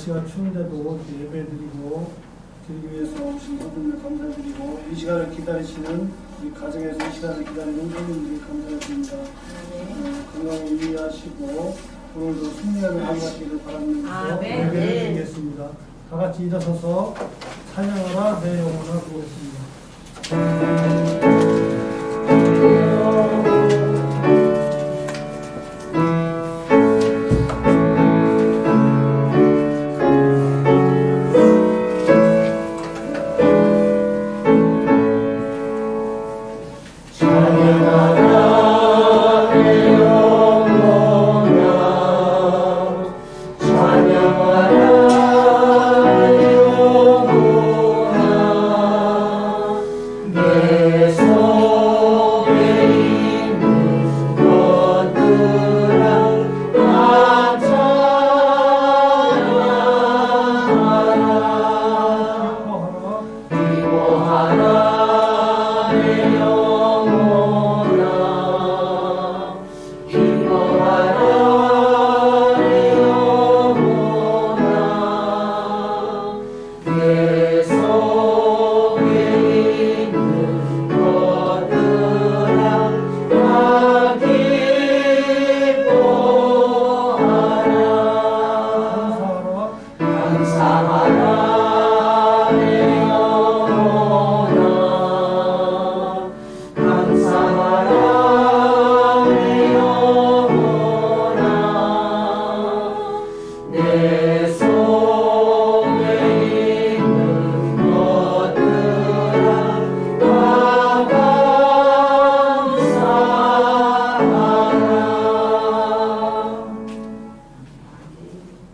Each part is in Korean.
날씨가 추운데도 예배드리고 드리기 위해서 오신 모든 감사드리고 이 시간을 기다리시는 우리 가정에서 이 시간을 기다리는 모든분들께 감사드립니다. 건강에 유의하시고 오늘도 승리하는 하루 되기를 바라면서 예배를 드리겠습니다. 다 같이 일어서서 찬양하라 내 영혼을 보겠습니다.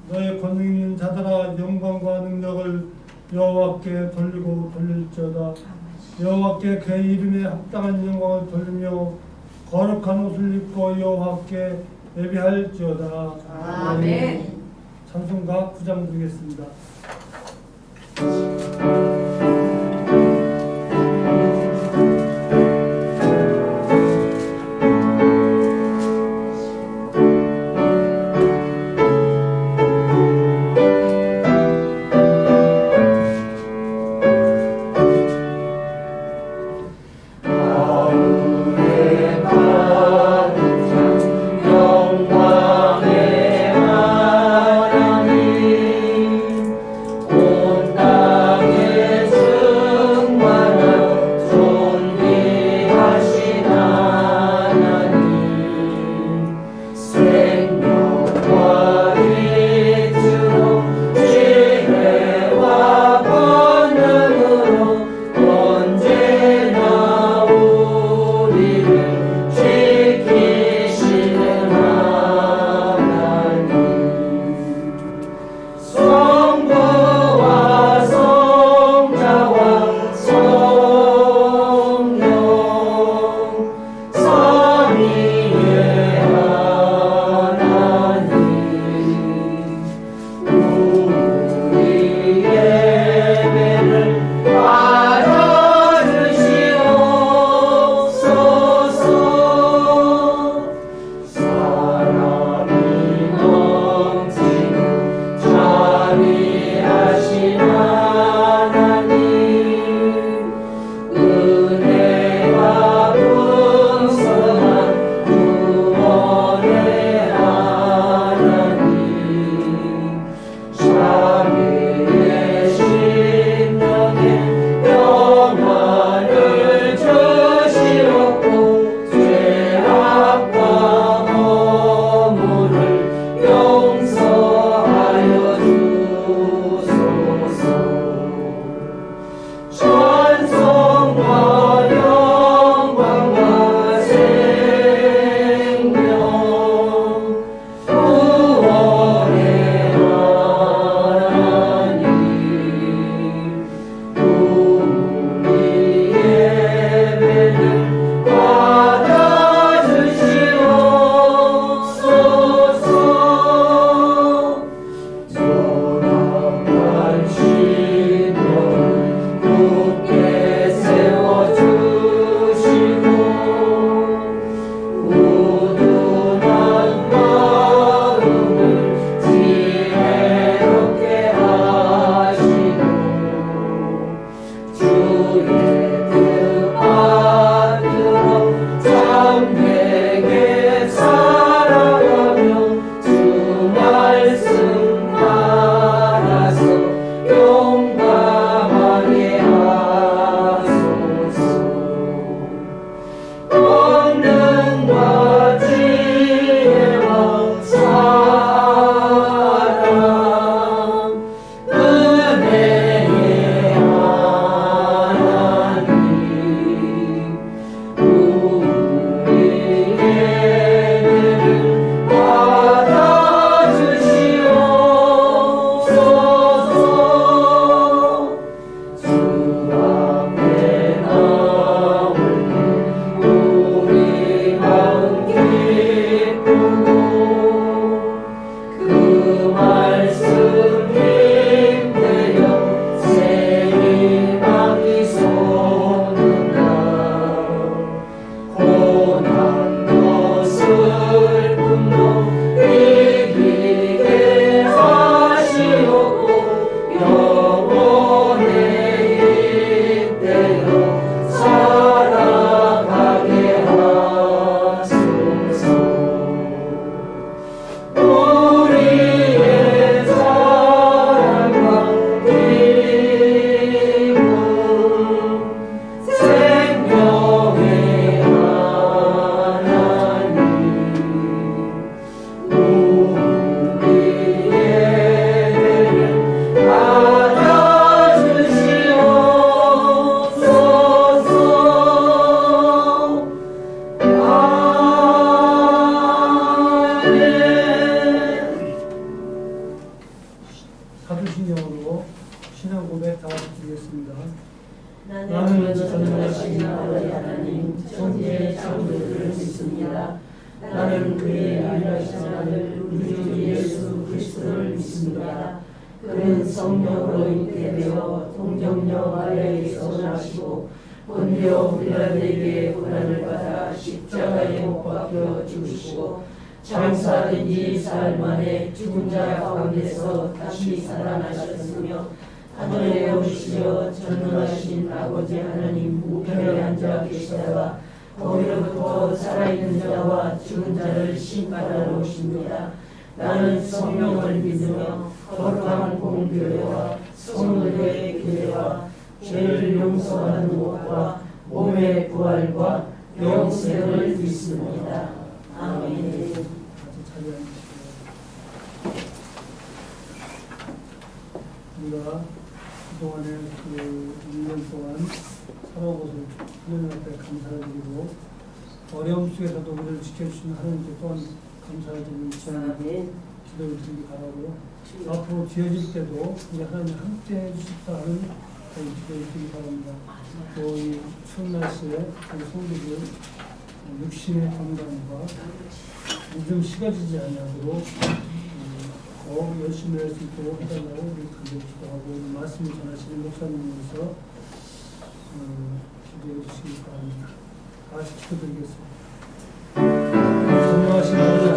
너의 권능 있는 자들아 영광과 능력을 여호와께 돌리고 돌릴지어다. 여호와께 그의 이름에 합당한 영광을 돌리며 거룩한 옷을 입고 여호와께 예배할지어다. 아멘. 찬송가 9장 드리겠습니다. 영광의 하나님 온 땅 나는 전능하신 아버지 하나님 천지의 창조주를 믿습니다. 나는 그의 유일하신 아들 우리 주 예수 그리스도를 믿습니다. 그는 성령으로 잉태되어 동정녀 마리아에게서 나시고 본디오 빌라도에게 고난을 받아 십자가에 못 박혀 죽으시고 장사된 지 사흘 만에 죽은 자 가운데서 다시 살아나셨으며 하늘에 오르시어 전능하신 아버지 하나님 우편에 앉아 계시다가 거기로부터 살아있는 자와 죽은 자를 심판하러 오십니다. 나는 성령을 믿으며 거룩한 공교회와 성도의 교회와 죄를 용서하는 것과 몸의 부활과 영생을 믿습니다. 아멘. 우리가 그동안에 그 1년 동안 살아오고서 하나님 앞에 감사를 드리고 어려움 속에서도 우리를 지켜주신 하나님께 또한 감사를 드리는 시간에 기도를 드리기 바라고요. 앞으로 지어질 때도 우리 하나님 함께 해주셨다는 기도를 드리기 바랍니다. 또 이 추운 날씨에 우리 성도들 육신의 건강과 좀 식어지지 않도록 더 열심히 할 수 있도록 해달라고 우리 간절히 기도하고 말씀을 전하시는 목사님께서 기도해 주시기 바랍니다. 같이 기도드리겠습니다. 전능하신 아버지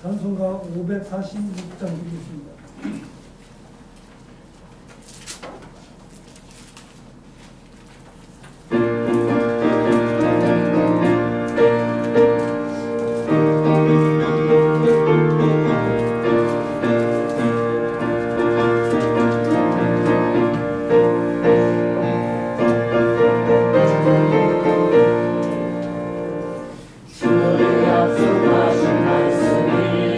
찬송가 546장 드리겠습니다. 주의 약속하신 말씀이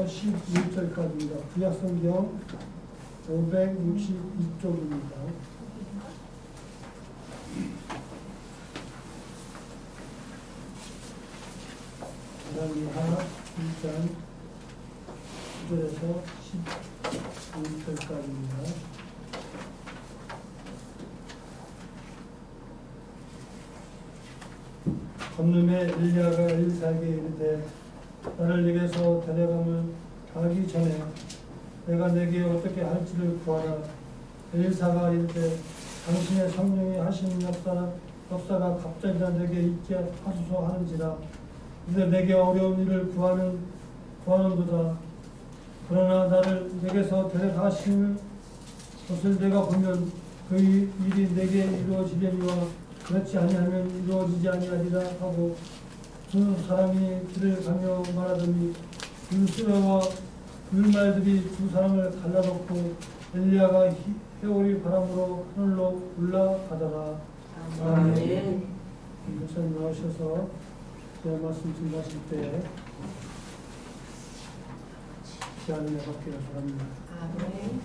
11절까지입니다. 구약성경 562쪽입니다. 예레미야 1장 9절에서 11절까지입니다. 건룸에 엘리야가 엘리사에게 이르되 나를 내게서 데려가면 가기 전에 내가 내게 어떻게 할지를 구하라. 엘리사가 이르되 당신의 성령이 하시는 역사가 갑자기 내게 있게 하소서 하는지라. 이제 내게 어려운 일을 구하는도다. 그러나 나를 내게서 데려가시는 것을 내가 보면 그 일이 내게 이루어지려니와 그렇지 아니하면 이루어지지 아니하리라 하고 두 사람이 길을 가며 말하더니 물소리와 물말들이 두 사람을 갈라놓고 엘리야가 해오리 바람으로 하늘로 올라가더라. 아멘. 목사님 나오셔서 제 말씀 증거하실 때 시간을 내받기를 바랍니다. 아멘.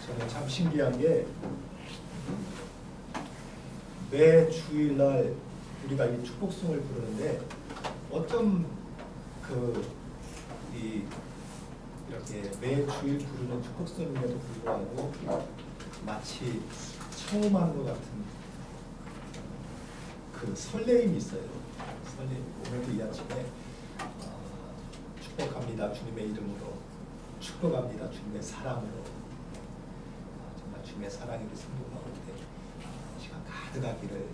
저는 참 신기한 게 매 주일날 우리가 이 축복송을 부르는데 어쩜 이렇게 매 주일 부르는 축복송임에도 불구하고 마치 처음 하는 것 같은 그 설레임이 있어요. 설레임. 오늘도 이 아침에 축복합니다 주님의 이름으로, 축복합니다 주님의 사랑으로, 정말 주님의 사랑이 우리 성도 가운데 시간 가득하기를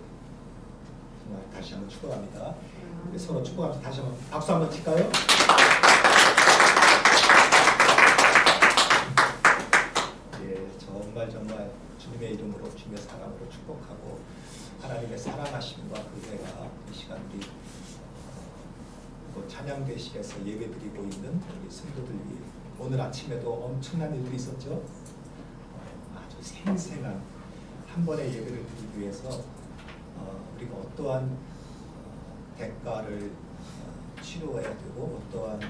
정말 다시 한번 축복합니다. 우리 서로 축복하면서 다시 한번 박수 한번 칠까요? 예, 정말 주님의 이름으로 주님의 사랑으로 축복하고 하나님의 사랑하심과 그대가 이 시간 우리 찬양대실에서 예배드리고 있는 우리 성도들 위해 오늘 아침에도 엄청난 일들이 있었죠. 아주 생생한 한 번의 예배를 드리기 위해서 우리가 어떠한 대가를 치러야 되고 어떠한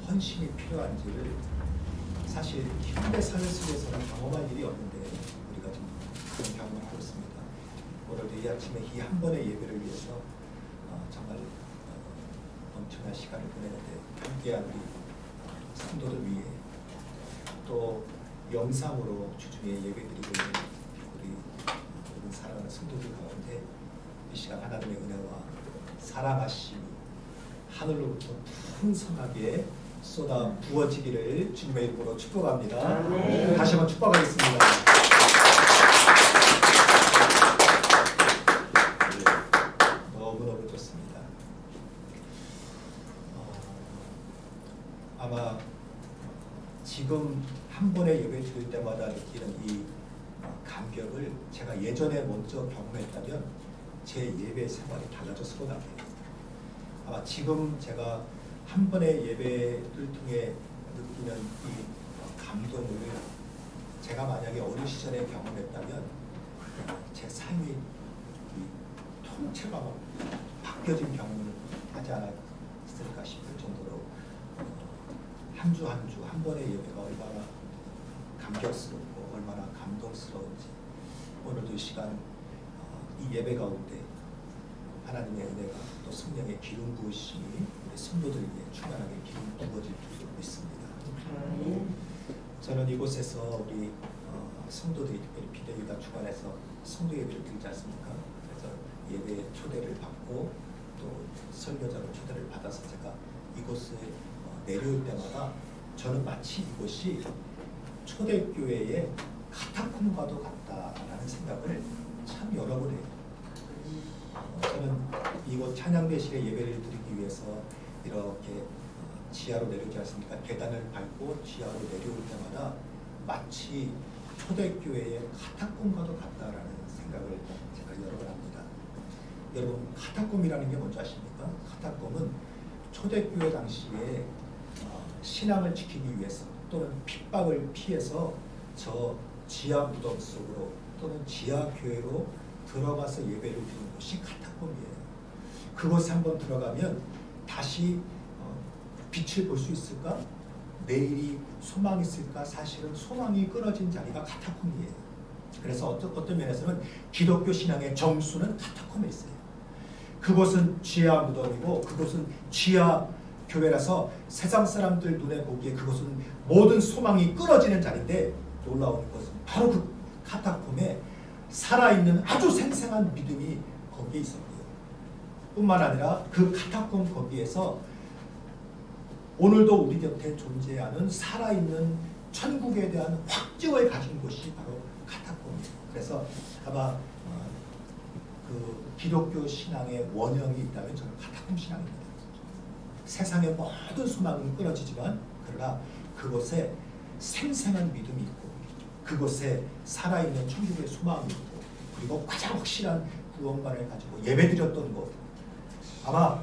헌신이 필요한지를 사실 현대 사회 속에서는 경험할 일이 없는데 우리가 좀 그런 경험을 하고 있습니다. 오늘도 이 아침에 이 한 번의 예배를 위해서 정말 엄청난 시간을 보내는데 함께한 우리 성도들 위해 또 영상으로 주중에 예배드리고 있는 우리 사랑하는 성도들 가운데 이 시간 하나님의 은혜와 사랑하심이 하늘로부터 풍성하게 쏟아 부어지기를 주님의 이름으로 축복합니다. 네. 다시 한번 축복하겠습니다. 네. 너무너무 좋습니다. 아마 지금 한 번의 예배 드릴 때마다 느끼는 이 감격을 제가 예전에 먼저 경험했다면 제 예배 생활이 달라졌을 것 같아요. 아마 지금 제가 한 번의 예배를 통해 느끼는 이 감동을 제가 만약에 어린 시절에 경험했다면 제 삶이 통째가 바뀌어진 경험을 하지 않았을까 싶을 정도로 한 주 한 주 한 번의 예배가 얼마나 감격스럽고 얼마나 영광스러운지 오늘도 이 시간 이 예배 가운데 하나님의 은혜가 또 성령의 기름 부으심이 우리 성도들에게 충만하게 기름 부어질 줄 믿습니다. 저는 이곳에서 우리 성도들이 특별히 비대위가 주관해서 성도 예배를 드리지 않습니까? 그래서 예배 초대를 받고 또 설교자로 초대를 받아서 제가 이곳에 내려올 때마다 저는 마치 이곳이 초대교회의 카타콤과도 같다라는 생각을 참 여러 번 해요. 저는 이곳 찬양대실에 예배를 드리기 위해서 이렇게 지하로 내려오지 않습니까? 계단을 밟고 지하로 내려올 때마다 마치 초대교회의 카타콤과도 같다라는 생각을 제가 여러 번 합니다. 여러분, 카타콤이라는 게 뭔지 아십니까? 카타콤은 초대교회 당시에 신앙을 지키기 위해서 또는 핍박을 피해서 저 지하 무덤 속으로 또는 지하 교회로 들어가서 예배를 드리는 곳이 카타콤이에요. 그곳에 한번 들어가면 다시 빛을 볼 수 있을까? 내일이 소망이 있을까? 사실은 소망이 끊어진 자리가 카타콤이에요. 그래서 어떤 면에서는 기독교 신앙의 정수는 카타콤에 있어요. 그곳은 지하 무덤이고 그곳은 지하 교회라서 세상 사람들 눈에 보기에 그것은 모든 소망이 끊어지는 자리인데 놀라운 것은 바로 그 카타콤에 살아있는 아주 생생한 믿음이 거기에 있었고요. 뿐만 아니라 그 카타콤 거기에서 오늘도 우리 곁에 존재하는 살아있는 천국에 대한 확증을 가진 곳이 바로 카타콤이에요. 그래서 아마 그 기독교 신앙의 원형이 있다면 저는 카타콤 신앙입니다. 세상의 모든 소망은 끊어지지만 그러나 그곳에 생생한 믿음이 있고 그곳에 살아있는 천국의 소망이 있고 그리고 가장 확실한 구원관을 가지고 예배드렸던 것, 아마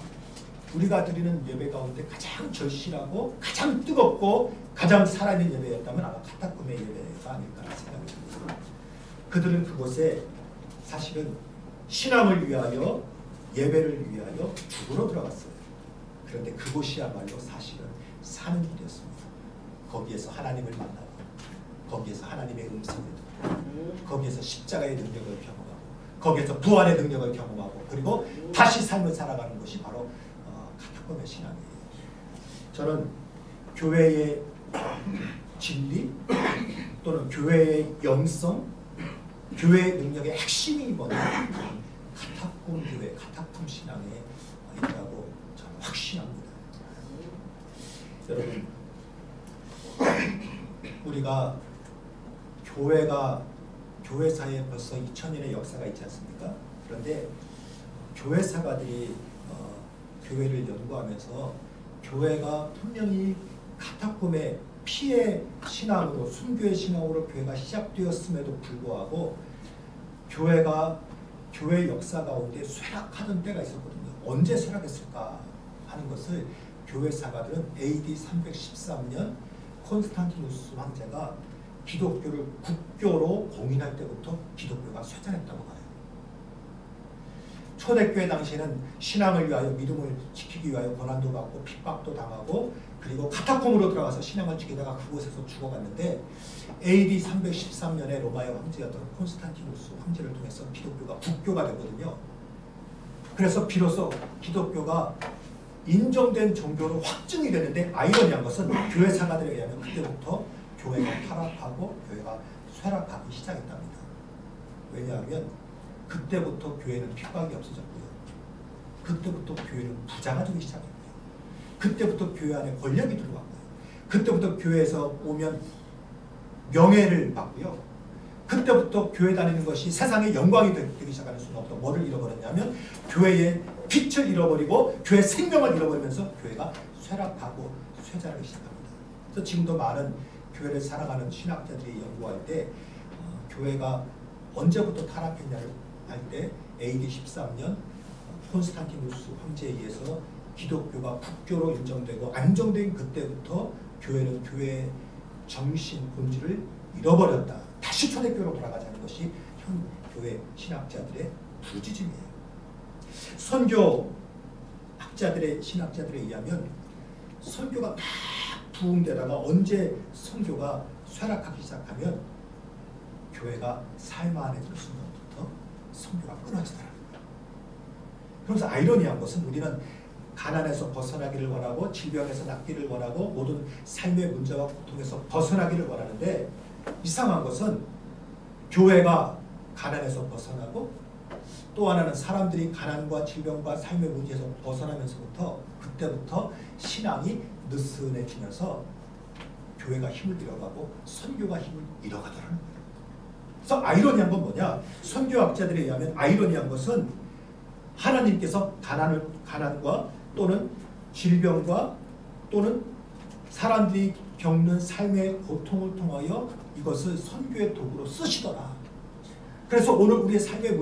우리가 드리는 예배 가운데 가장 절실하고 가장 뜨겁고 가장 살아있는 예배였다면 아마 카타콤의 예배가 아닐까 생각이 듭니다. 그들은 그곳에 사실은 신앙을 위하여 예배를 위하여 죽으러 들어갔어요. 그런데 그곳이야말로 사실은 사는 길이었습니다. 거기에서 하나님을 만나고 거기에서 하나님의 음성을 듣고 거기에서 십자가의 능력을 경험하고 거기에서 부활의 능력을 경험하고 그리고 다시 삶을 살아가는 것이 바로 카타콤의 신앙이에요. 저는 교회의 진리 또는 교회의 영성, 교회의 능력의 핵심이 뭐냐? 카타콤 교회, 카타콤 신앙에 있다고 저는 확신합니다. 여러분, 우리가 교회사에 벌써 2000년의 역사가 있지 않습니까? 그런데 교회사가들이 교회를 연구하면서 교회가 분명히 카타콤의 피해 신앙으로 순교의 신앙으로 교회가 시작되었음에도 불구하고 교회 역사 가운데 쇠락하던 때가 있었거든요. 언제 쇠락했을까 하는 것을 교회사가들은 AD 313년 콘스탄티누스 황제가 기독교를 국교로 공인할 때부터 기독교가 쇠잔했다고 봐요. 초대교회 당시에는 신앙을 위하여 믿음을 지키기 위하여 고난도 받고 핍박도 당하고 그리고 카타콤으로 들어가서 신앙을 지키다가 그곳에서 죽어갔는데 AD 313년에 로마의 황제였던 콘스탄티누스 황제를 통해서 기독교가 국교가 되거든요. 그래서 비로소 기독교가 인정된 종교로 확증이 되는데 아이러니한 것은 교회 사가들에 의하면 그때부터 교회가 타락하고 교회가 쇠락하기 시작했답니다. 왜냐하면 그때부터 교회는 핍박이 없어졌고요. 그때부터 교회는 부자가 되기 시작했고요. 그때부터 교회 안에 권력이 들어왔고요. 그때부터 교회에서 오면 명예를 받고요. 그때부터 교회 다니는 것이 세상의 영광이 되기 시작하는 순간부터 뭐를 잃어버렸냐면 교회의 빛을 잃어버리고 교회의 생명을 잃어버리면서 교회가 쇠락하고 쇠잔하기 시작합니다. 그래서 지금도 많은 교회를 사랑하는 신학자들이 연구할 때 교회가 언제부터 타락했냐를 할 때 AD 13년 콘스탄티누스 황제에 의해서 기독교가 국교로 인정되고 안정된 그때부터 교회는 교회의 정신 본질을 잃어버렸다. 다시 초대교회로 돌아가자는 것이 현 교회 신학자들의 부지즘이에요. 선교 학자들의 신학자들에 의하면 선교가 막 부흥되다가 언제 선교가 쇠락하기 시작하면 교회가 삶 안에 들 순간부터 선교가 끊어지더라고요. 그러면서 아이러니한 것은 우리는 가난에서 벗어나기를 원하고 질병에서 낫기를 원하고 모든 삶의 문제와 고통에서 벗어나기를 원하는데 이상한 것은 교회가 가난에서 벗어나고 또 하나는 사람들이 가난과 질병과 삶의 문제에서 벗어나면서부터 그때부터 신앙이 느슨해지면서 교회가 힘을 잃어가고 선교가 힘을 잃어가더라는 거예요. 그래서 아이러니한 건 뭐냐? 선교학자들에 의하면 아이러니한 것은 하나님께서 가난과 또는 질병과 또는 사람들이 겪는 삶의 고통을 통하여 이것을 선교의 도구로 쓰시더라. 그래서 오늘 우리의 삶의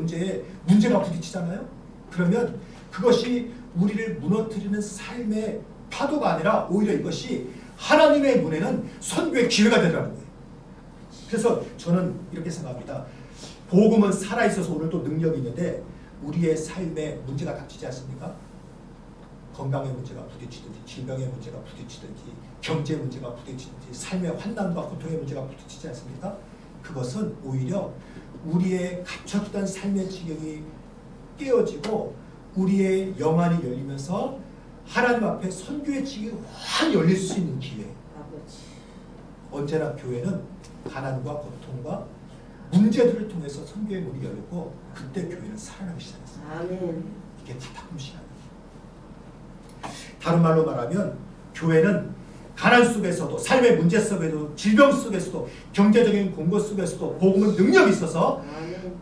문제가 부딪히잖아요. 그러면 그것이 우리를 무너뜨리는 삶의 파도가 아니라 오히려 이것이 하나님의 눈에는 선교의 기회가 되더라는 거예요. 그래서 저는 이렇게 생각합니다. 복음은 살아있어서 오늘도 능력이 있는데 우리의 삶에 문제가 닥치지 않습니까? 건강의 문제가 부딪히든지 질병의 문제가 부딪히든지 경제 문제가 부딪히든지 삶의 환난과 고통의 문제가 부딪히지 않습니까? 그것은 오히려 우리의 갇혔던 삶의 지경이 깨어지고 우리의 영안이 열리면서 하나님 앞에 선교의 지경이 확 열릴 수 있는 기회. 언제나 교회는 가난과 고통과 문제들을 통해서 선교의 문이 열리고 그때 교회는 살아나기 시작했어요. 아멘. 이게 기타품 신앙이에요. 다른 말로 말하면 교회는 가난 속에서도 삶의 문제 속에도 질병 속에서도 경제적인 공고 속에서도 복음은 능력이 있어서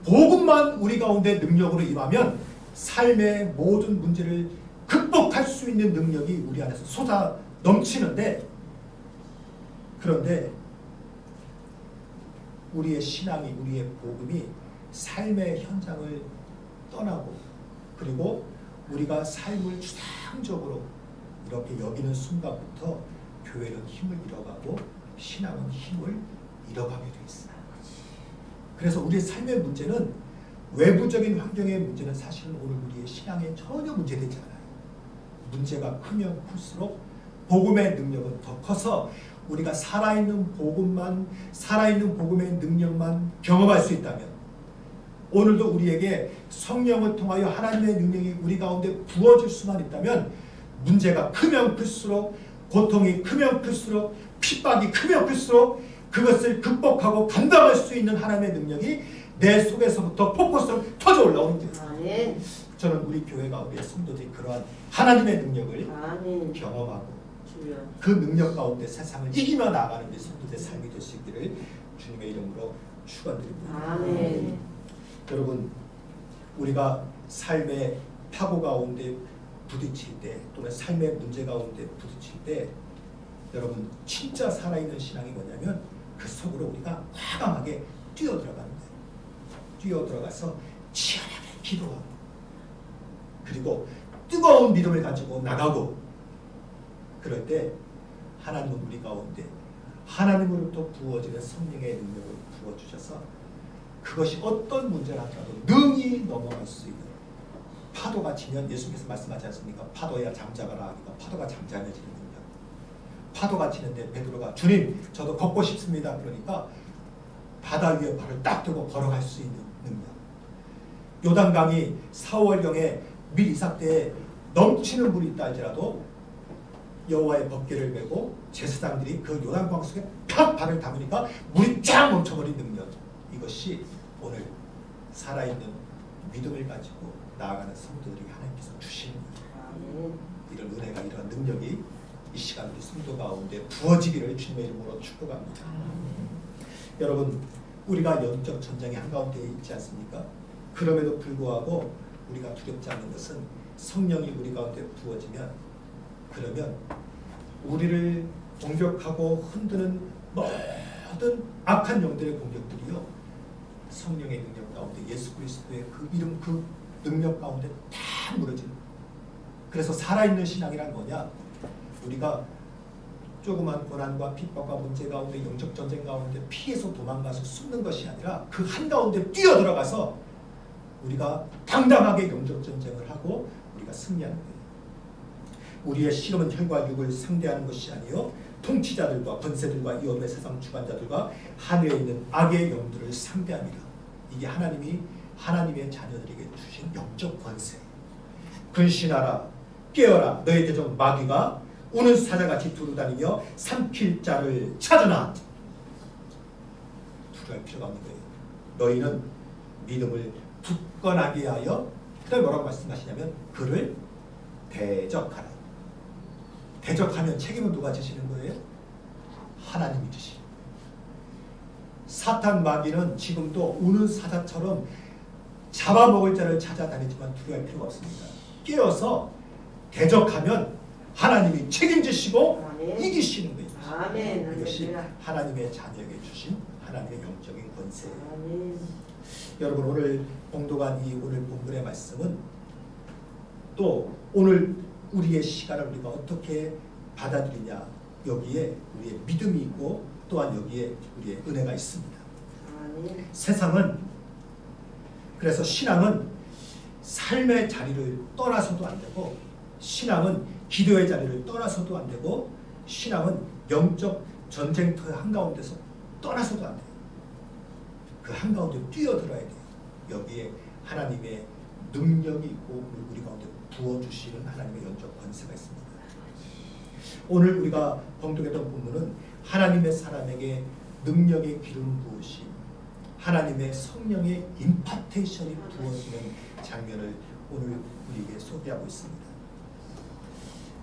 복음만 우리 가운데 능력으로 임하면 삶의 모든 문제를 극복할 수 있는 능력이 우리 안에서 쏟아 넘치는데 그런데 우리의 신앙이 우리의 복음이 삶의 현장을 떠나고 그리고 우리가 삶을 주장적으로 이렇게 여기는 순간부터 교회는 힘을 잃어가고 신앙은 힘을 잃어가게 돼 있어요. 그래서 우리의 삶의 문제는 외부적인 환경의 문제는 사실은 오늘 우리의 신앙에 전혀 문제되지 않아요. 문제가 크면 클수록 복음의 능력은 더 커서 우리가 살아있는 복음만 살아있는 복음의 능력만 경험할 수 있다면 오늘도 우리에게 성령을 통하여 하나님의 능력이 우리 가운데 부어질 수만 있다면 문제가 크면 클수록 고통이 크면 클수록 핍박이 크면 클수록 그것을 극복하고 감당할 수 있는 하나님의 능력이 내 속에서부터 폭포처럼 터져 올라오는 거예요. 저는 우리 교회가 우리의 성도들이 그러한 하나님의 능력을 경험하고 그 능력 가운데 세상을 이기며 나아가는 데 성도들의 삶이 될 수 있기를 주님의 이름으로 축원드립니다. 아멘. 여러분 우리가 삶의 파고 가운데 부딪힐 때 또는 삶의 문제 가운데 부딪힐 때 여러분 진짜 살아있는 신앙이 뭐냐면 그 속으로 우리가 과감하게 뛰어들어가는 거예요. 뛰어들어가서 치열하게 기도하고 그리고 뜨거운 믿음을 가지고 나가고 그럴 때 하나님은 우리 가운데 하나님으로부터 부어지는 성령의 능력을 부어주셔서 그것이 어떤 문제라 하더라도 능히 넘어갈 수 있는 파도가 치면 예수께서 말씀하지 않습니까? 파도야 잠자가라 하니까 파도가 잠잠해지는 능력. 파도가 치는데 베드로가 주님 저도 걷고 싶습니다. 그러니까 바다 위에 발을 딱 들고 걸어갈 수 있는 능력. 요단강이 4월경에 밀 이삭 때에 넘치는 물이 있다 할지라도 여호와의 법궤를 메고 제사장들이 그 요단강 속에 팍 발을 담으니까 물이 쫙 멈춰버린 능력. 이것이 오늘 살아있는 믿음을 가지고 나아가는 성도들이 하나님께서 주시는 거예요. 이런 은혜가 이런 능력이 이 시간 우리 성도 가운데 부어지기를 주님의 이름으로 축복합니다. 여러분 우리가 영적 전쟁의 한가운데 있지 않습니까? 그럼에도 불구하고 우리가 두렵지 않는 것은 성령이 우리 가운데 부어지면 그러면 우리를 공격하고 흔드는 모든 악한 영들의 공격들이요 성령의 능력 가운데 예수 그리스도의 그 이름 그 능력 가운데 다 무너지는 거예요. 그래서 살아있는 신앙이란 뭐냐? 우리가 조그만 고난과 핍박과 문제 가운데 영적 전쟁 가운데 피해서 도망가서 숨는 것이 아니라 그 한가운데 뛰어들어가서 우리가 당당하게 영적 전쟁을 하고 우리가 승리하는 거예요. 우리의 씨름은 혈과 육을 상대하는 것이 아니요 통치자들과 권세들과 이 어둠의 세상 주관자들과 하늘에 있는 악의 영들을 상대합니다. 이게 하나님의 자녀들에게 주신 영적 권세. 근신하라, 깨어라, 너희 대적 마귀가 우는 사자같이 두루다니며 삼킬 자를 찾으나. 두려워할 필요가 없는 거예요. 너희는 믿음을 굳건하게 하여, 그 다음에 뭐라고 말씀하시냐면 그를 대적하라. 대적하면 책임은 누가 지시는 거예요? 하나님이 지시는 거예요. 사탄 마귀는 지금도 우는 사자처럼 잡아먹을 자를 찾아다니지만 두려워할 필요가 없습니다. 깨어서 대적하면 하나님이 책임지시고 아멘. 이기시는 거예요. 아멘. 이것이 하나님의 자녀에게 주신 하나님의 영적인 권세예요. 아멘. 여러분, 오늘 봉독한 이 오늘 본문의 말씀은 또 오늘 우리의 시간을 우리가 어떻게 받아들이냐, 여기에 우리의 믿음이 있고 또한 여기에 우리의 은혜가 있습니다. 아멘. 세상은, 그래서 신앙은 삶의 자리를 떠나서도 안 되고, 신앙은 기도의 자리를 떠나서도 안 되고, 신앙은 영적 전쟁터 한가운데서 떠나서도 안 돼요. 그 한가운데 뛰어들어야 돼요. 여기에 하나님의 능력이 있고 우리 가운데 부어주시는 하나님의 영적 권세가 있습니다. 오늘 우리가 봉독했던 본문은 하나님의 사람에게 능력의 기름 부으심, 하나님의 성령의 임파테이션이 부어지는 장면을 오늘 우리에게 소개하고 있습니다.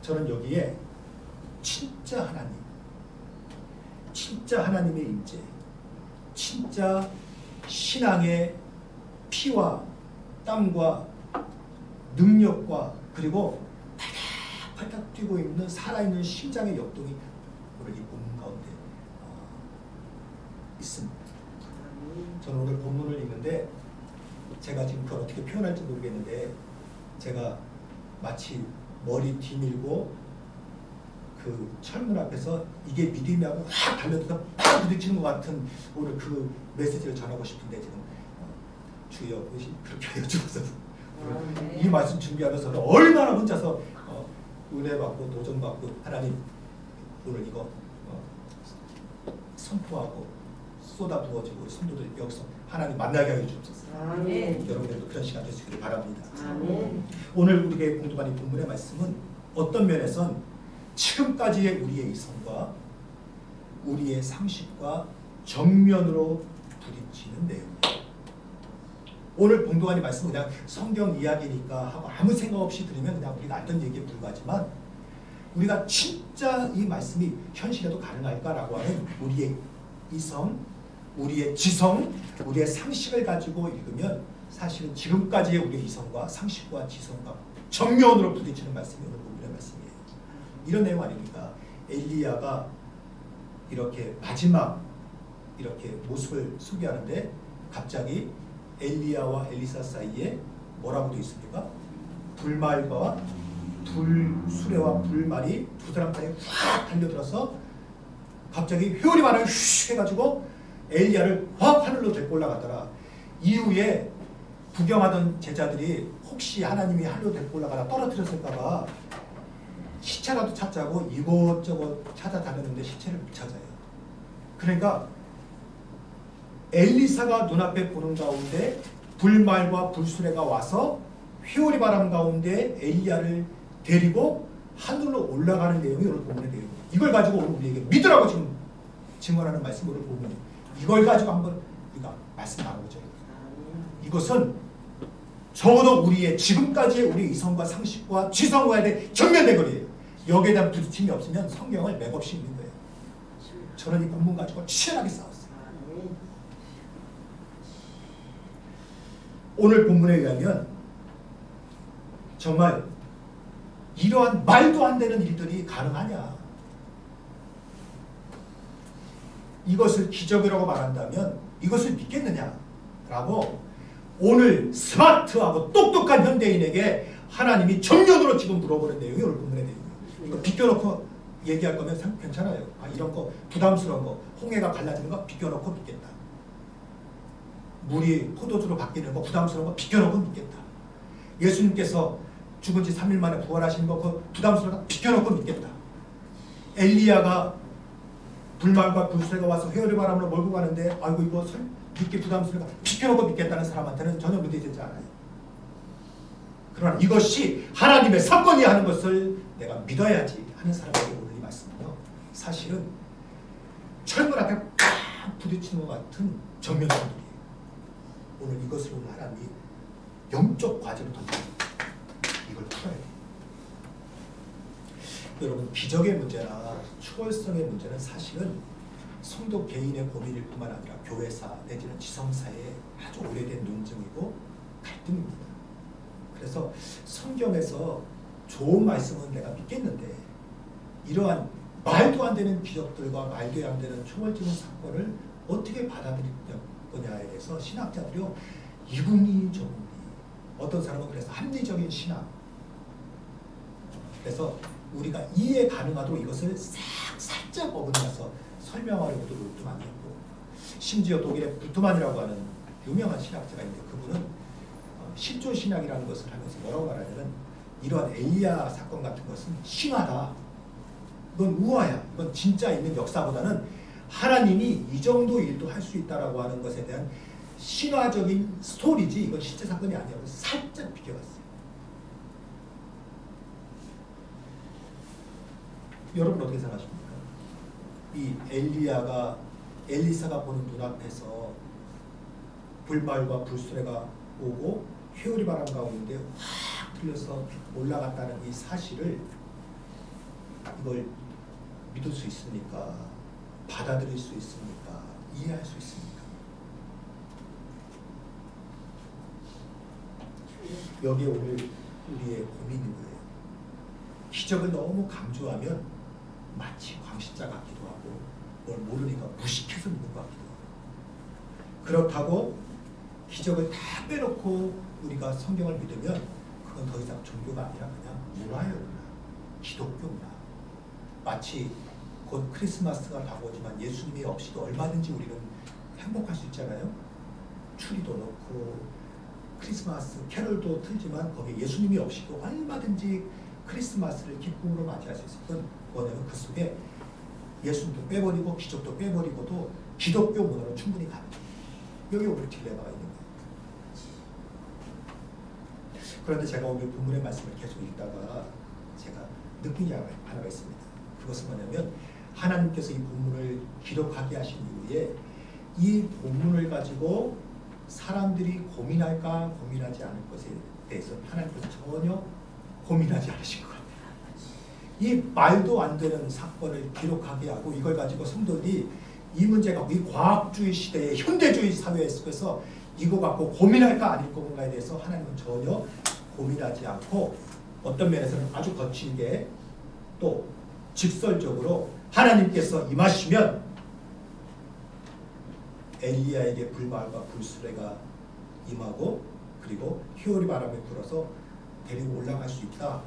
저는 여기에 진짜 하나님의 임재, 진짜 신앙의 피와 땀과 능력과 그리고 팔딱 뛰고 있는 살아있는 심장의 역동이 오늘 이 본문 가운데 있습니다. 저는 오늘 본문을 읽는데 제가 지금 그걸 어떻게 표현할지 모르겠는데, 제가 마치 머리 뒤밀고 그 철문 앞에서 이게 믿음이라고 확 달려들어서 팍 부딪히는 것 같은 오늘 그 메시지를 전하고 싶은데, 지금 주여 그렇게 여쭈어서 이 말씀 준비하면서 얼마나 혼자서 은혜 받고 도전 받고, 하나님 오늘 이거 선포하고 쏟아 부어지고 성도들 여기서 하나님 만나게 하여 주옵소서. 아멘. 여러분들도 그런 시간 되시기를 바랍니다. 아멘. 오늘 우리에게 공독한 이 본문의 말씀은 어떤 면에선 지금까지의 우리의 이성과 우리의 상식과 정면으로 부딪히는 내용이에요. 오늘 봉독한 이 말씀은 그냥 성경 이야기니까 하고 아무 생각 없이 들으면 그냥 우리가 알던 얘기에 불과하지만, 우리가 진짜 이 말씀이 현실에도 가능할까라고 하는 우리의 이성, 우리의 지성, 우리의 상식을 가지고 읽으면 사실은 지금까지의 우리의 이성과 상식과 지성과 정면으로 부딪히는 말씀이 오늘 본문의 말씀이에요. 이런 내용 아닙니까? 엘리야가 이렇게 마지막 이렇게 모습을 소개하는데 갑자기 엘리야와 엘리사 사이에 뭐라고 되어 있습니까? 불말과 불수레와 불말이 두 사람 사이에 확 달려들어서 갑자기 회오리 바람이 휘 해가지고 엘리야를 확 하늘로 데리고 올라가더라. 이후에 구경하던 제자들이 혹시 하나님이 하늘로 데리고 올라가다 떨어뜨렸을까봐 시체라도 찾자고 이곳저곳 찾아다녔는데 시체를 못 찾아요. 그러니까 엘리사가 눈앞에 보는 가운데 불말과 불수레가 와서 회오리 바람 가운데 엘리야를 데리고 하늘로 올라가는 내용이 오늘 본문의 내용이에요. 이걸 가지고 오늘 우리에게 믿으라고 지금 증언하는 말씀이 오늘 본문이에요. 이걸 가지고 한번 우리가 말씀 나누죠. 이것은 적어도 우리의 지금까지의 우리 이성과 상식과 지성과의 정면 대결이에요. 여기에 대한 부딪힘이 없으면 성경을 맥없이 읽는 거예요. 저는 이 본문 가지고 치열하게 싸웠어요. 오늘 본문에 의하면 정말 이러한 말도 안 되는 일들이 가능하냐, 이것을 기적이라고 말한다면 이것을 믿겠느냐라고 오늘 스마트하고 똑똑한 현대인에게 하나님이 정면으로 지금 물어보는 내용이 오늘 본문의 내용이에요. 이거 비껴놓고 얘기할 거면 괜찮아요. 이런 거 부담스러운 거, 홍해가 갈라지는 거 비껴놓고 믿겠다. 물이 포도주로 바뀌는 거 부담스러운 거 비껴놓고 믿겠다. 예수님께서 죽은 지 3일 만에 부활하신 거 그거 부담스러운 거 비껴놓고 믿겠다. 엘리야가 불만과 불수레가 와서 회오리 바람으로 몰고 가는데 아이고 이거 믿기 부담스러워 비켜놓고 믿겠다는 사람한테는 전혀 문제되지 않아요. 그러나 이것이 하나님의 사건이 하는 것을 내가 믿어야지 하는 사람에게 오늘 이 말씀은요, 사실은 철문 앞에 꽉 부딪히는 것 같은 정면성들이에요. 오늘 이것을 오늘 하나님이 영적 과제로 던집니다. 이걸 풀어야 돼요. 여러분, 기적의 문제나 초월성의 문제는 사실은 성도 개인의 고민일 뿐만 아니라 교회사 내지는 지성사의 아주 오래된 논증이고 갈등입니다. 그래서 성경에서 좋은 말씀은 내가 믿겠는데 이러한 말도 안 되는 기적들과 말도 안 되는 초월적인 사건을 어떻게 받아들일 거냐에 대해서 신학자들이요, 이분이 저분이, 어떤 사람은 그래서 합리적인 신학, 그래서 우리가 이해 가능하도록 이것을 살짝 어긋나서 설명하려고도 노력도 많이 했고, 심지어 독일의 불트만이라고 하는 유명한 신학자가 있는데 그분은 실존 신학이라는 것을 하면서 뭐라고 말하냐면, 이러한 엘리야 사건 같은 것은 신화다, 이건 우화야, 이건 진짜 있는 역사보다는 하나님이 이 정도 일도 할 수 있다라고 하는 것에 대한 신화적인 스토리지 이건 실제 사건이 아니라고 살짝 비껴갔어요. 여러분 어떻게 생각하십니까? 이 엘리사가 보는 눈앞에서 불말과 불수레가 오고 회오리 바람 가운데 확 틀려서 올라갔다는 이 사실을, 이걸 믿을 수 있습니까? 받아들일 수 있습니까? 이해할 수 있습니까? 여기에 오늘 우리의 고민인 거예요. 기적을 너무 강조하면 마치 광신자 같기도 하고 뭘 모르니까 무식해서 믿는 것 같기도 하고, 그렇다고 기적을 다 빼놓고 우리가 성경을 믿으면 그건 더 이상 종교가 아니라 그냥 문화예요. 기독교 문화. 마치 곧 크리스마스가 다가오지만 예수님이 없이도 얼마든지 우리는 행복할 수 있잖아요. 추리도 넣고 크리스마스 캐럴도 틀지만 거기에 예수님이 없이도 얼마든지 크리스마스를 기쁨으로 맞이할 수 있어요. 그건 뭐냐면 그 속에 예수님도 빼버리고 기적도 빼버리고도 기독교 문화로 충분히 가능해요. 여기 오늘 딜레마가 있는 거예요. 그런데 제가 오늘 본문의 말씀을 계속 읽다가 제가 느낀 게 하나가 있습니다. 그것은 뭐냐면, 하나님께서 이 본문을 기록하게 하신 이후에 이 본문을 가지고 사람들이 고민할까 고민하지 않을 것에 대해서 하나님께서 전혀 고민하지 않으신 것 같아요. 이 말도 안 되는 사건을 기록하게 하고 이걸 가지고 성도들이 이 문제가 이 과학주의 시대의 현대주의 사회에 속해서 이거 갖고 고민할까 아닐 건가에 대해서 하나님은 전혀 고민하지 않고, 어떤 면에서는 아주 거칠게 또 직설적으로 하나님께서 임하시면 엘리야에게 불말과 불수레가 임하고 그리고 회오리 바람에 불어서 데리고 올라갈 수 있다,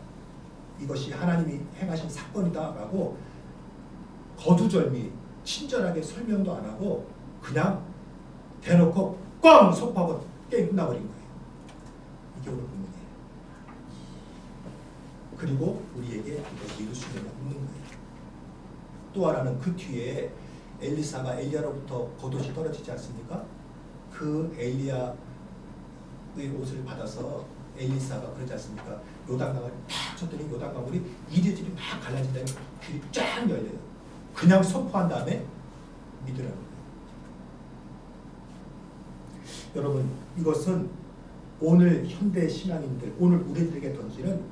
이것이 하나님이 행하신 사건이다라고 거두절미 친절하게 설명도 안 하고 그냥 대놓고 꽝 속하고 게임 끝나버린 거예요. 이게 오늘 본문이에요. 그리고 우리에게 이걸 이룰 수 있는 없는 거예요. 또 하나는 그 뒤에 엘리사가 엘리야로부터 겉옷이 떨어지지 않습니까? 그 엘리야의 옷을 받아서 엘리사가 그러지 않습니까? 요단강을 팍 쳤더니 요단강물이 이리저리 막 갈라진 다음에 길이 쫙 열려요. 그냥 선포한 다음에 믿으라는 거예요. 여러분, 이것은 오늘 현대 신앙인들, 오늘 우리들에게 던지는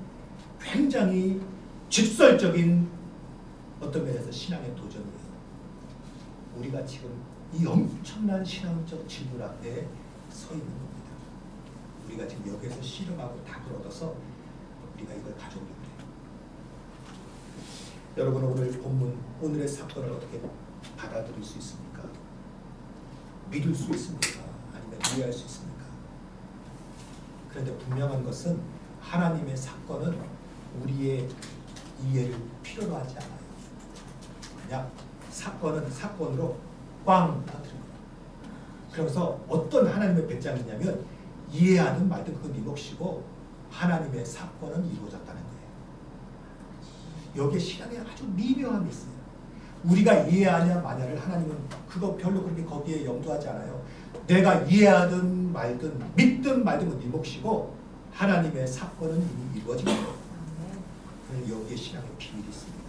굉장히 직설적인 어떤 면에서 신앙의 도전이에요. 우리가 지금 이 엄청난 신앙적 질문 앞에 서 있는 겁니다. 우리가 지금 여기에서 씨름하고 답을 얻어서 우리가 이걸 가져오려고 해요. 여러분, 오늘 본문, 오늘의 사건을 어떻게 받아들일 수 있습니까? 믿을 수 있습니까? 아니면 이해할 수 있습니까? 그런데 분명한 것은 하나님의 사건은 우리의 이해를 필요로 하지 않아요. 그냥 사건은 사건으로 꽝 터뜨린 거예요. 그래서 어떤 하나님의 배짱이냐면, 이해하든 말든 그건 네 몫이고 하나님의 사건은 이루어졌다는 거예요. 여기에 신앙에 아주 미묘함이 있어요. 우리가 이해하냐 마냐를 하나님은 그거 별로 그렇게 거기에 염두하지 않아요. 내가 이해하든 말든 믿든 말든 건 네 몫이고 하나님의 사건은 이미 이루어진 거예요. 여기에 신앙의 비밀이 있습니다.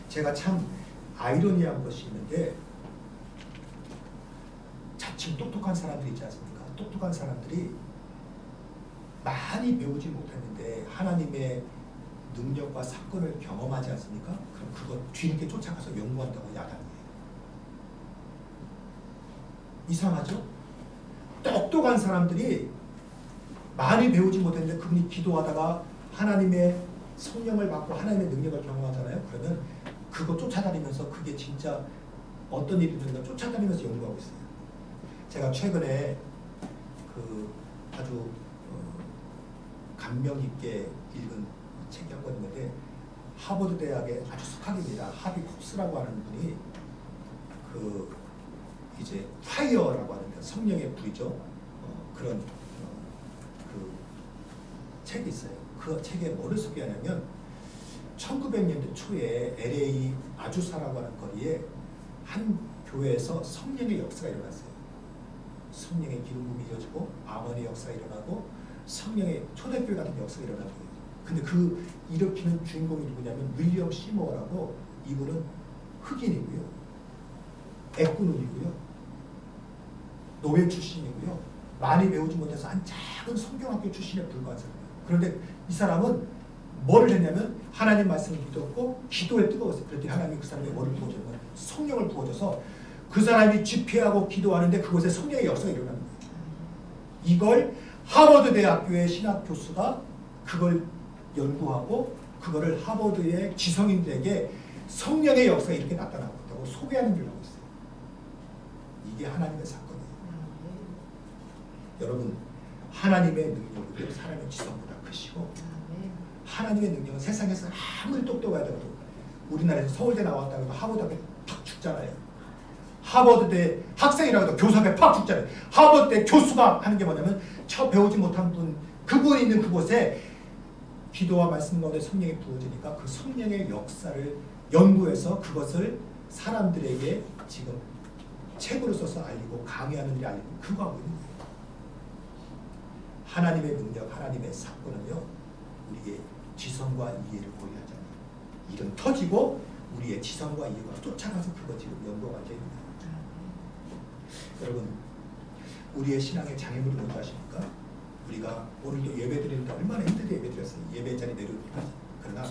제가 참 아이러니한 것이 있는데 자칭 똑똑한 사람들이 있지 않습니까? 똑똑한 사람들이 많이 배우지 못했는데 하나님의 능력과 사건을 경험하지 않습니까? 그럼 그거 뒤늦게 쫓아가서 연구한다고 야단이에요. 이상하죠? 똑똑한 사람들이 많이 배우지 못했는데 그분이 기도하다가 하나님의 성령을 받고 하나님의 능력을 경험하잖아요. 그러면 그거 쫓아다니면서 그게 진짜 어떤 일이 있는가 쫓아다니면서 연구하고 있어요. 제가 최근에 그 아주 감명 깊게 읽은 책이 한 권 있는데 하버드 대학의 아주 석학입니다. 하비 콥스라고 하는 분이 그 이제 파이어라고 하는 성령의 불이죠. 그런 그 책이 있어요. 그 책에 뭐를 소개하냐면 1900년대 초에 LA 아주사라고 하는 거리에 한 교회에서 성령의 역사가 일어났어요. 성령의 기름 부음이 이어지고 암언의 역사가 일어나고 성령의 초대교회 같은 역사가 일어나고 근데 그 일으키는 주인공이 누구냐면 윌리엄 시머라고 이분은 흑인이고요. 애꾸눈이고요. 노예 출신이고요. 많이 배우지 못해서 한 작은 성경학교 출신에 불과한 사람이에요. 그런데 이 사람은 뭐를 했냐면 하나님 말씀을 믿었고 기도에 뜨거웠어요. 그랬더니 하나님이 그 사람에게 뭐를 부어줬냐면 성령을 부어줘서 그 사람이 집회하고 기도하는데 그곳에 성령의 역사가 일어나는 거예요. 이걸 하버드 대학교의 신학 교수가 그걸 연구하고 그거를 하버드의 지성인들에게 성령의 역사가 이렇게 나타나고 있다고 소개하는 일을 하고 있어요. 이게 하나님의 사건이에요. 여러분 하나님의 능력은 사람의 지성보다 크시고 하나님의 능력은 세상에서 아무리 똑똑하더라도 우리나라에서 서울대 나왔다고 해도 하버드 앞에 팍 죽잖아요. 하버드대 학생이라고 해도 교수 앞에 팍 죽잖아요. 하버드대 교수가 하는 게 뭐냐면 저 배우지 못한 분 그분이 있는 그곳에 기도와 말씀 가운데 성령이 부어지니까 그 성령의 역사를 연구해서 그것을 사람들에게 지금 책으로 써서 알리고 강의하는 일이 알리고 그거 하고 있는 거예요. 하나님의 능력, 하나님의 사건은요 우리의 지성과 이해를 고려하잖아요. 일은 터지고 우리의 지성과 이해가 쫓아가서 그거 지금 연구가 됩니다. 여러분 우리의 신앙의 장애물이 뭔지 아십니까? 우리가 오늘도 예배 드리는데 얼마나 힘들게 예배 드렸어요. 예배 자리 내려오기까지. 그러나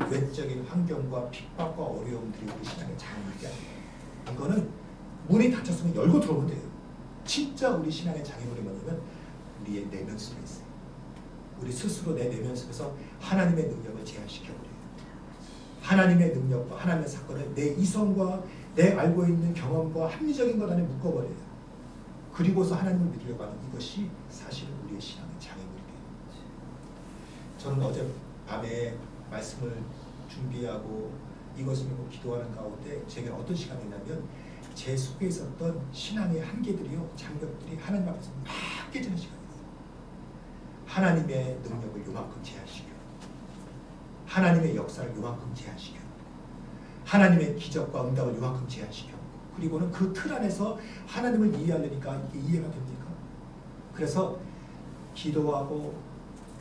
외적인 환경과 핍박과 어려움들이 우리 신앙의 장애물이 아니에요. 이거는 문이 닫혔으면 열고 들어오면 돼요. 진짜 우리 신앙의 장애물이 뭐냐면 우리의 내면 속에 있어요. 우리 스스로 내 내면 속에서 하나님의 능력을 제한시켜버려요. 하나님의 능력과 하나님의 사건을 내 이성과 내 알고 있는 경험과 합리적인 것 안에 묶어버려요. 그리고서 하나님을 믿으려고 하는 이것이 사실은 우리의 신앙의 장애물이에요. 저는 어제 밤에 말씀을 준비하고 이것을 믿고 기도하는 가운데 제게 어떤 시간이냐면 제 속에 있었던 신앙의 한계들이요, 장벽들이 하나님 앞에서 막 깨지는 시간이었어요. 하나님의 능력을 요만큼 제한시켜, 하나님의 역사를 요만큼 제한시켜, 하나님의 기적과 응답을 요만큼 제한시켜, 그리고는 그 틀 안에서 하나님을 이해하려니까 이게 이해가 됩니까? 그래서 기도하고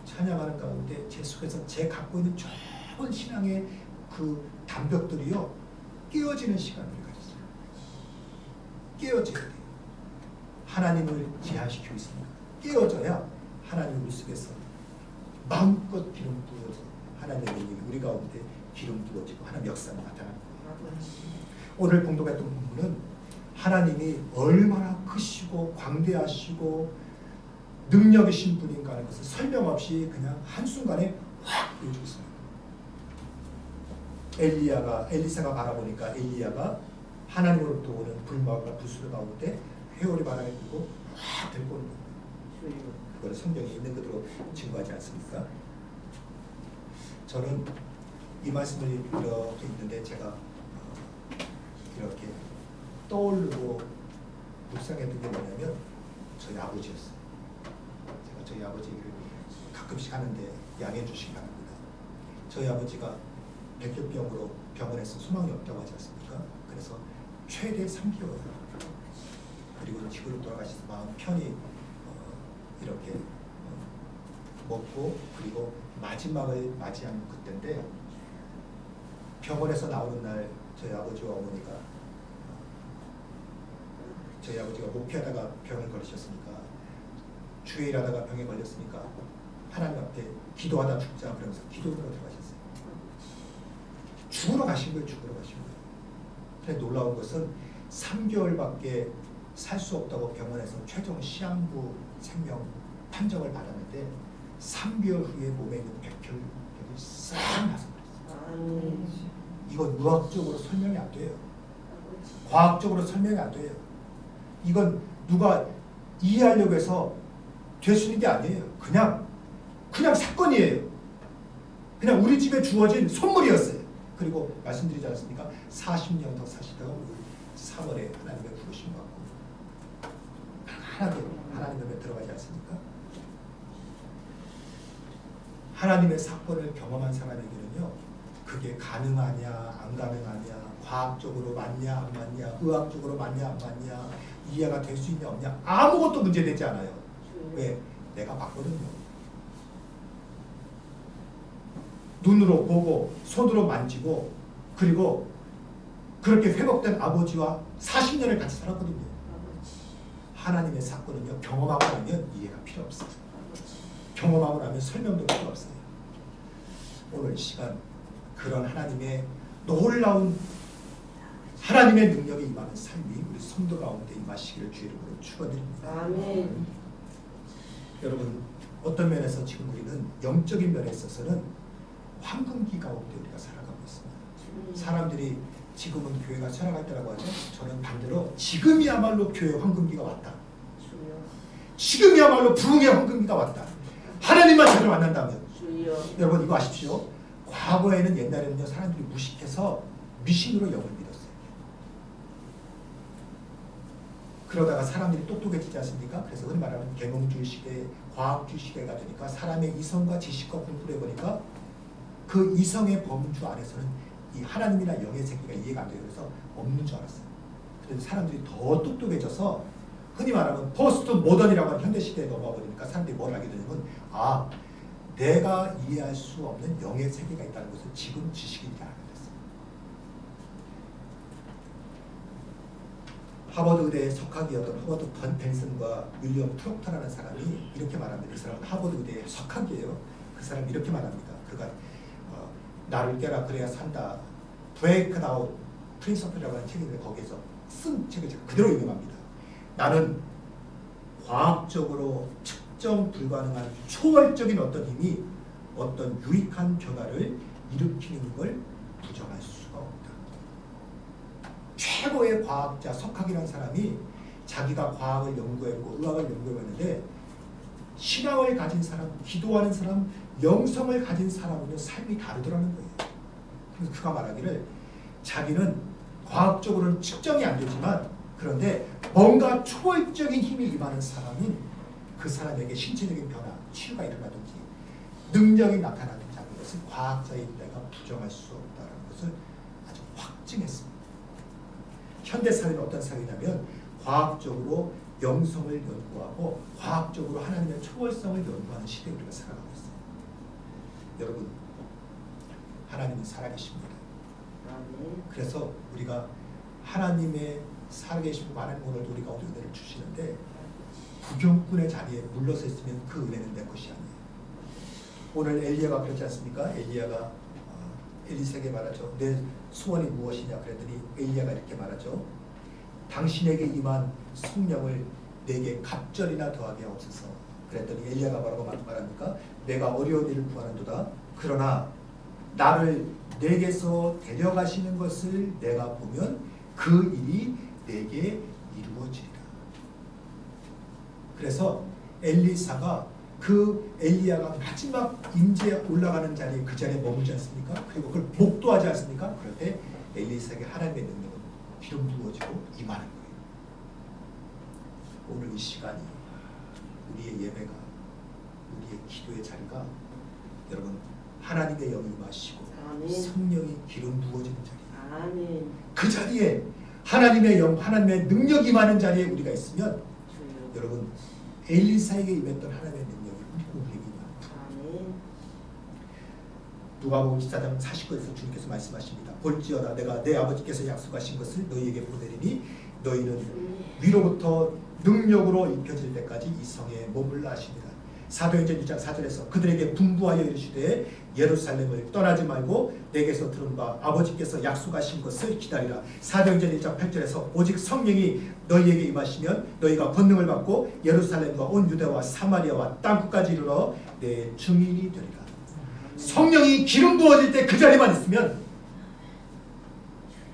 찬양하는 가운데 제 속에서 제 갖고 있는 좁은 신앙의 그 담벽들이요 깨어지는 시간을 가졌어요. 깨어져야 돼요. 하나님을 제한시키고 있습니다. 깨어져야 하나님 우리 속에서 마음껏 기름 부어서 하나님의 능력이 우리 가운데 기름 부어지고 하나님 역사가 나타나는 거예요. 오늘 봉독했던 부분은 하나님이 얼마나 크시고 광대하시고 능력이신 분인가 하는 것을 설명 없이 그냥 한순간에 확 보여주고 있습니다. 엘리사가 바라보니까 엘리야가 하나님으로부터 오는 불마와 불수를 가운데 회오리 바람에 불고 확 들고 오는 거예요. 그걸 성경에 있는 그대로 증거하지 않습니까? 저는 이 말씀을 이렇게 읽는데 제가 이렇게 떠오르고 묵상했던 게 뭐냐면 저희 아버지였어요. 제가 저희 아버지를 가끔씩 하는데 양해해 주시기 바랍니다. 저희 아버지가 백혈병으로 병원에서 소망이 없다고 하지 않습니까? 그래서 최대 3개월 그리고 지구로 돌아가셔서 마음 편히 이렇게 먹고 그리고 마지막을 맞이하는 그때인데 병원에서 나오는 날 저희 아버지와 어머니가 저희 아버지가 목회하다가 병을 걸리셨으니까 주일 하다가 병에 걸렸으니까 하나님 앞에 기도하다 죽자 그러면서 기도로 들어가셨어요. 죽으러 가신 거예요. 죽으러 가신 거예요. 근데 놀라운 것은 3개월밖에 살 수 없다고 병원에서 최종 시한부 생명 판정을 받았는데 3개월 후에 몸에 있는 백혈병이 싹 나서 그랬어요. 이건 의학적으로 설명이 안 돼요. 과학적으로 설명이 안 돼요. 이건 누가 이해하려고 해서 될 수 있는 게 아니에요. 그냥 사건이에요. 그냥 우리 집에 주어진 선물이었어요. 그리고 말씀드리지 않습니까? 40년 더 사시다가 3월에 하나님의 부르심 받고 하나님의 에 들어가지 않습니까? 하나님의 사건을 경험한 사람에게는요, 그게 가능하냐 안 가능하냐, 과학적으로 맞냐 안 맞냐, 의학적으로 맞냐 안 맞냐, 이해가 될 수 있냐 없냐, 아무것도 문제되지 않아요. 왜? 내가 봤거든요. 눈으로 보고 손으로 만지고 그리고 그렇게 회복된 아버지와 40년을 같이 살았거든요. 하나님의 사건은요, 경험하고 나면 이해가 필요 없어요. 경험하고 나면 설명도 필요 없어요. 오늘 이 시간 그런 하나님의 놀라운 하나님의 능력이 임하는 삶이 우리 성도 가운데 임하시기를 주의 이름으로 축원드립니다. 아멘. 여러분, 어떤 면에서 지금 우리는 영적인 면에 있어서는 황금기 가운데 우리가 살아가고 있습니다. 사람들이 지금은 교회가 쇠락할 때라고 하죠. 저는 반대로 지금이야말로 교회 황금기가 왔다. 지금이야말로 부흥의 황금기가 왔다. 하나님만 제대로 만난다면. 여러분 이거 아십시오. 과거에는 옛날에는요, 사람들이 무식해서 미신으로 영을 믿었어요. 그러다가 사람들이 똑똑해지지 않습니까? 그래서 흔히 말하는 계몽주의 시대, 과학주의 시대가 되니까 사람의 이성과 지식과 공부를 해보니까 그 이성의 범주 안에서는 이 하나님이나 영의 세계가 이해가 안 돼요. 그래서 없는 줄 알았어요. 그래서 사람들이 더 똑똑해져서 흔히 말하면 포스트 모던이라고 하는 현대 시대에 넘어가 버리니까 사람들이 뭘 알게 되냐면, 아, 내가 이해할 수 없는 영의 세계가 있다는 것을 지금 지식인이 알게 됐어요. 하버드 의대의 석학이었던 허버트 벤슨과 윌리엄 프록터라는 사람이 이렇게 말합니다. 이 사람은 하버드 의대의 석학이에요. 그 사람이 이렇게 말합니다. 그가 나를 깨라 그래야 산다. 브레이크 아웃 프린서플이라고 하는 책인데 거기에서 쓴 책을 제가 그대로 인용합니다. 나는 과학적으로 측정 불가능한 초월적인 어떤 힘이 어떤 유익한 변화를 일으키는 걸 부정할 수가 없다. 최고의 과학자 석학이라는 사람이 자기가 과학을 연구했고 의학을 연구했는데 신앙을 가진 사람, 기도하는 사람, 영성을 가진 사람은요, 삶이 다르더라는 거예요. 그래서 그가 말하기를 자기는 과학적으로는 측정이 안 되지만 그런데 뭔가 초월적인 힘이 임하는 사람은 그 사람에게 신체적인 변화, 치유가 일어나든지 능력이 나타나든지 하는 것을 과학자인 내가 부정할 수 없다는 것을 아주 확증했습니다. 현대 사회는 어떤 사회냐면 과학적으로 영성을 연구하고 과학적으로 하나님의 초월성을 연구하는 시대에 우리가 살아가고 있어요. 여러분, 하나님은 살아계십니다. 그래서 우리가 하나님의 살아계시고 하나님 오늘도 우리 가운데 은혜를 주시는데 구경꾼의 자리에 물러서 있으면 그 은혜는 내 것이 아니에요. 오늘 엘리야가 그렇지 않습니까? 엘리야가 엘리세에게 말하죠. 내 소원이 무엇이냐 그랬더니 엘리야가 이렇게 말하죠. 당신에게 임한 성령을 내게 갑절이나 더하게 하옵소서. 그랬더니 엘리야가 뭐라고 말합니까? 내가 어려운 일을 구하는도다. 그러나 나를 내게서 데려가시는 것을 내가 보면 그 일이 내게 이루어지리라. 그래서 엘리사가 그 엘리야가 마지막 임재에 올라가는 자리에 그 자리에 머물지 않습니까? 그리고 그걸 목도하지 않습니까? 그럴 때 엘리사에게 하나님의 능력은 기름 부어지고 임하는 거예요. 오늘 이 시간이 우리의 예배가 우리의 기도의 자리가 여러분 하나님의 영이 임하시고 아멘. 성령이 기름 부어지는 자리. 아멘. 그 자리에 하나님의 영, 하나님의 능력이 많은 자리에 우리가 있으면 주여. 여러분 엘리사에게 임했던 하나님의 능력이 우리에게 임합니다. 아멘. 누가복음 14장 49절에서 주님께서 말씀하십니다. 볼지어다 내가 내 아버지께서 약속하신 것을 너희에게 보내리니 너희는 위로부터 능력으로 입혀질 때까지 이 성에 머물라 하십니다. 사도행전 1장 4절에서 그들에게 분부하여 이르시되 예루살렘을 떠나지 말고 내게서 들은 바 아버지께서 약속하신 것을 기다리라. 사도행전 1장 8절에서 오직 성령이 너희에게 임하시면 너희가 권능을 받고 예루살렘과 온 유대와 사마리아와 땅끝까지 이르러 내 증인이 되리라. 성령이 기름 부어질 때 그 자리만 있으면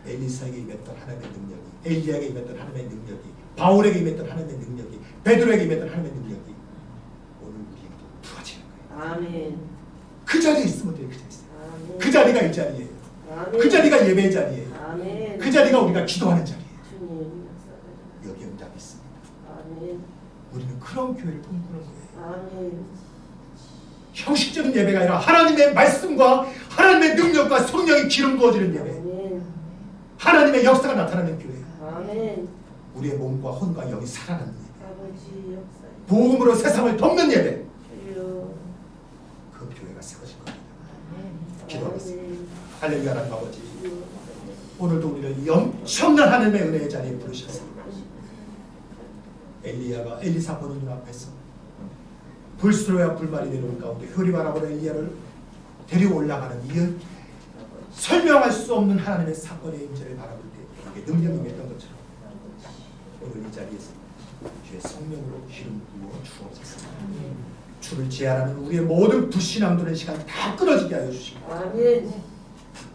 엘리사에게 임했던 하나님의 능력이, 엘리야에게 임했던 하나님의 능력이, 바울에게 임했던 하나님의 능력이, 베드로에게 임했던 하나님의 능력이 오늘 우리에게도 부어지는 거예요. 아멘. 그 자리에 있으면 돼요. 그 자리에 있어요. 아멘. 그 자리가 이 자리예요. 아멘. 그 자리가 예배의 자리예요. 아멘. 그 자리가 우리가 기도하는 자리예요. 주님. 여기 응답이 있습니다. 아멘. 우리는 그런 교회를 꿈꾸는 거예요. 아멘. 형식적인 예배가 아니라 하나님의 말씀과 하나님의 능력과 성령이 기름 부어지는 예배, 아멘. 하나님의 역사가 나타나는 교회, 아멘. 우리의 몸과 혼과 영이 살아나는 예배, 아버지 역사. 복음으로 세상을 덮는 예배, 주여. 그 교회가 세워질 겁니다. 아멘. 기도하겠습니다. 할렐루야. 하나님 아버지, 주여. 오늘도 우리를 이 엄청난 하나님의 은혜의 자리에 부르셔서 엘리야가 엘리사 보는 눈앞에서 불수로야 불말이 내려온 가운데 효리바라보는 엘리야를 데리고 올라가는 이 설명할 수 없는 하나님의 사건의 임재를 바라볼 때 이게 능력이 임했던 것처럼 오늘 이 자리에서 주의 성령으로 기름 부어 주옵소서. 주를 제한하는 우리의 모든 불신앙들의 시간 다 끊어지게 하여 주시고 아멘.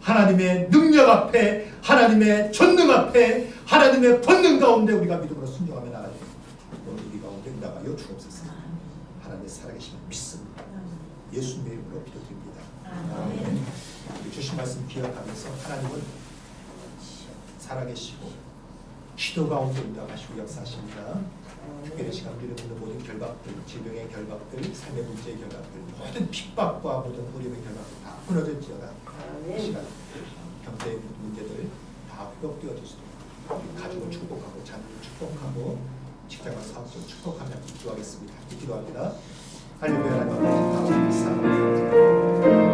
하나님의 능력 앞에, 하나님의 전능 앞에, 하나님의 권능 가운데 우리가 믿음으로 순종하며 나가야 됩니다. 오늘 우리 가운데 나가여 주옵소서. 하나님의 살아계심을 믿습니다. 예수님의 이름으로 기도드립니다. 아멘. 우리 주신 말씀 기억하면서 하나님은 살아계시고 기도 가운데 운행하시고 역사하십니다. 특별히 시간 우리를 듣는 모든 결박들, 질병의 결박들, 삶의 문제의 결박들, 모든 핍박과 모든 어려움의 결박들 다 끊어질지어다. 시간, 경제의 문제들 다 회복되어질 수 있도록 우리 가족을 축복하고 자녀를 축복하고 직장과 사업을 축복하며 기도하겠습니다. 기도합니다. 할렐루야. 하나님 사랑합니다.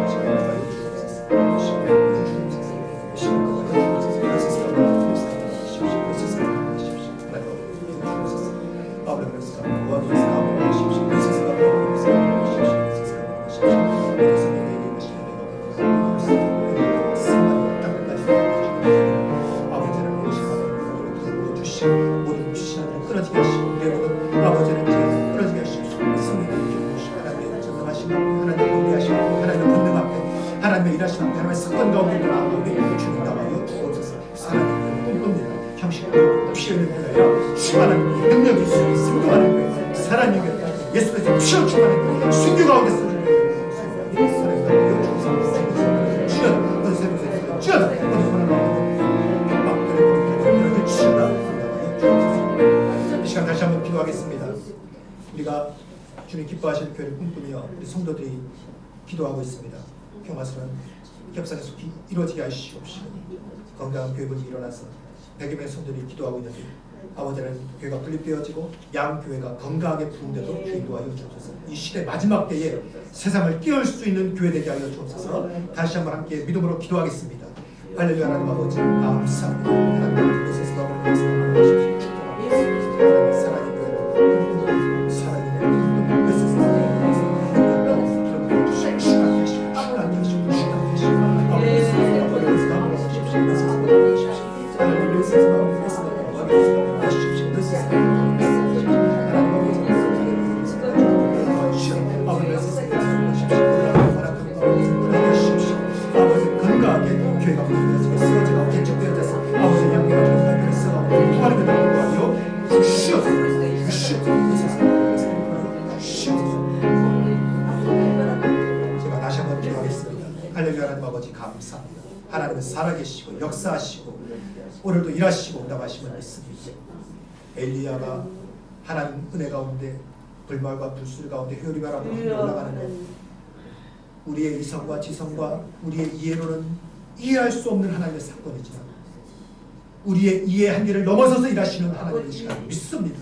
시간을 모든 주시하는 끊어지게 하시고 우리의 모든 아버지를 끊어지게 하시고 성령을 주시고 하나님의 전능하신 앞에 하나님의 공개하시고 하나님의 권능 앞에 하나님의 일하신 앞에 하나님의 사건 가운데 나아가며 주님 나와요 주옵소서. 사랑을 꿈꿉니다. 형식으로 피어있는 것이 아니라 충만한 능력이 있으니 승동하는 거예요. 사랑이 예수께서 피어 충만한 거예요. 순교 가운데 쓰는 거예요. 이 시간 다시 한번 기도하겠습니다. 우리가 주님 기뻐하시는 교회를 꿈꾸며 우리 성도들이 기도하고 있습니다. 평화스러운 협상의 속히 이루어지게 하시옵시고 건강한 교회분이 일어나서 100여 명의 성도들이 기도하고 있는데 아버지는 교회가 분립되어지고 양 교회가 건강하게 부흥돼도 주인도하여 주옵소서. 이 시대 마지막 때에 세상을 깨울 수 있는 교회 되게 하여 주옵소서. 다시 한번 함께 믿음으로 기도하겠습니다. 할렐루야. 하나님 아버지 감사합니다. 하나님 아버지 세상을 위해서 하나님 주십시오. 사랑의 교회를 사랑의 교회를 세상을 제가 다시 한번 기도하겠습니다. 할렐루야. 하나님 아버지 감사합니다. 하나님은 살아계시고 역사하시고 오늘도 일하시고 응답하심을 믿습니다. 엘리야가 하나님 은혜 가운데 불말과 불술 가운데 효리바라보로 올라가는 것 우리의 이성과 지성과 우리의 이해로는 이해할 수 없는 하나님의 사건이지만 우리의 이해 한계를 넘어서서 일하시는 하나님의 시간을 믿습니다.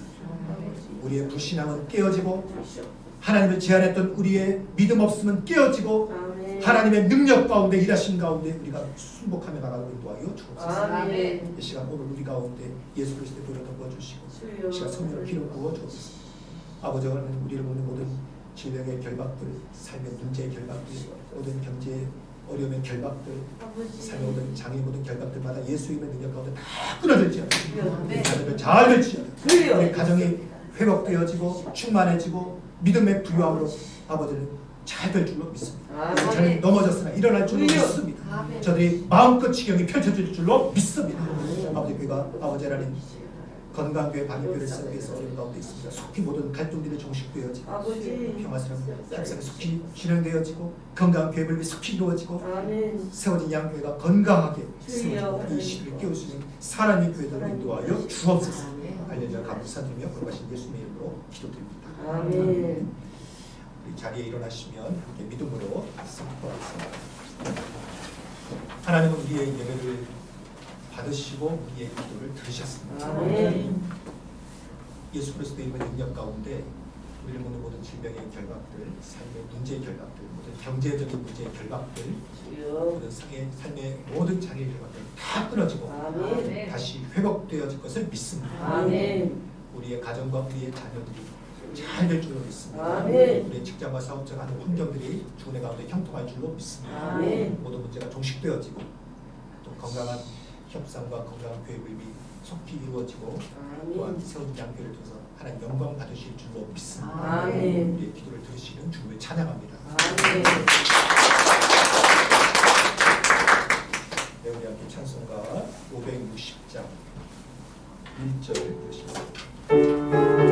우리의 불신앙은 깨어지고 하나님을 제한했던 우리의 믿음 없음은 깨어지고 하나님의 능력 가운데 일하신 가운데 우리가 순복하며 나가고 인도하여 주옵소서. 이 시간 오늘 우리 가운데 예수 그리스도의 보혈을 부어주시고 이 시간 성령을 기름 부어 주옵소서. 아버지 하나님 우리를 보는 모든 질병의 결박들, 삶의 문제의 결박들, 모든 경제의 어려움의 결박들, 삶의 모든 장애 모든 결박들마다 예수의 능력 가운데 다 끊어질지어다. 우리 가정을 잘 될지어다. 우리 가정이 회복되어지고 충만해지고 믿음의 부유함으로 아버지는 잘 될 줄로 믿습니다. 저는 넘어졌으나 일어날 줄로 믿습니다. 저들이 마음껏 지경이 펼쳐질 줄로 믿습니다. 아버지 교회가 아버지 하나님 건강교회 반응교회를 세우기 위해서 어려운 가운데 있습니다. 속히 모든 갈등들이 종식되어지고 평화스러운 협상이 속히 진행되어지고 건강한 교회를 속히 이루어지고 세워진 양교회가 건강하게 세워지고 이 시를 깨울 수 있는 사람의 교회들을 인도하여 주옵소서. 알려져 감사드리며 거룩하신 예수님의 이름으로 기도드립니다. 아멘. 우리 자리에 일어나시면 함께 믿음으로 선포하겠습니다. 하나님은 우리의 예배를 받으시고 우리의 기도를 들으셨습니다. 아멘. 예수 그리스도의 이름의 능력 가운데 우리를 보는 모든 질병의 결박들, 삶의 문제의 결박들, 모든 경제적인 문제의 결박들, 모든 삶의 모든 장애의 결박들 다 끊어지고 아멘. 다시 회복되어질 것을 믿습니다. 아멘. 우리의 가정과 우리의 자녀들이 잘 될 줄로 믿습니다. 아멘. 우리의 직장과 사업장 하는 환경들이 주은혜 가운데 형통할 줄로 믿습니다. 아멘. 모든 문제가 종식되어지고 또 건강한 협상과 건강한 교회불이 속히 이루어지고 또한 세운 양교를 통해서 하나님 영광 받으실 줄로 믿습니다. 아멘. 우리의 기도를 들으시는 주님을 찬양합니다. 아멘. 네, 우리 함께 찬송가 560장 1절 들으시겠습니다.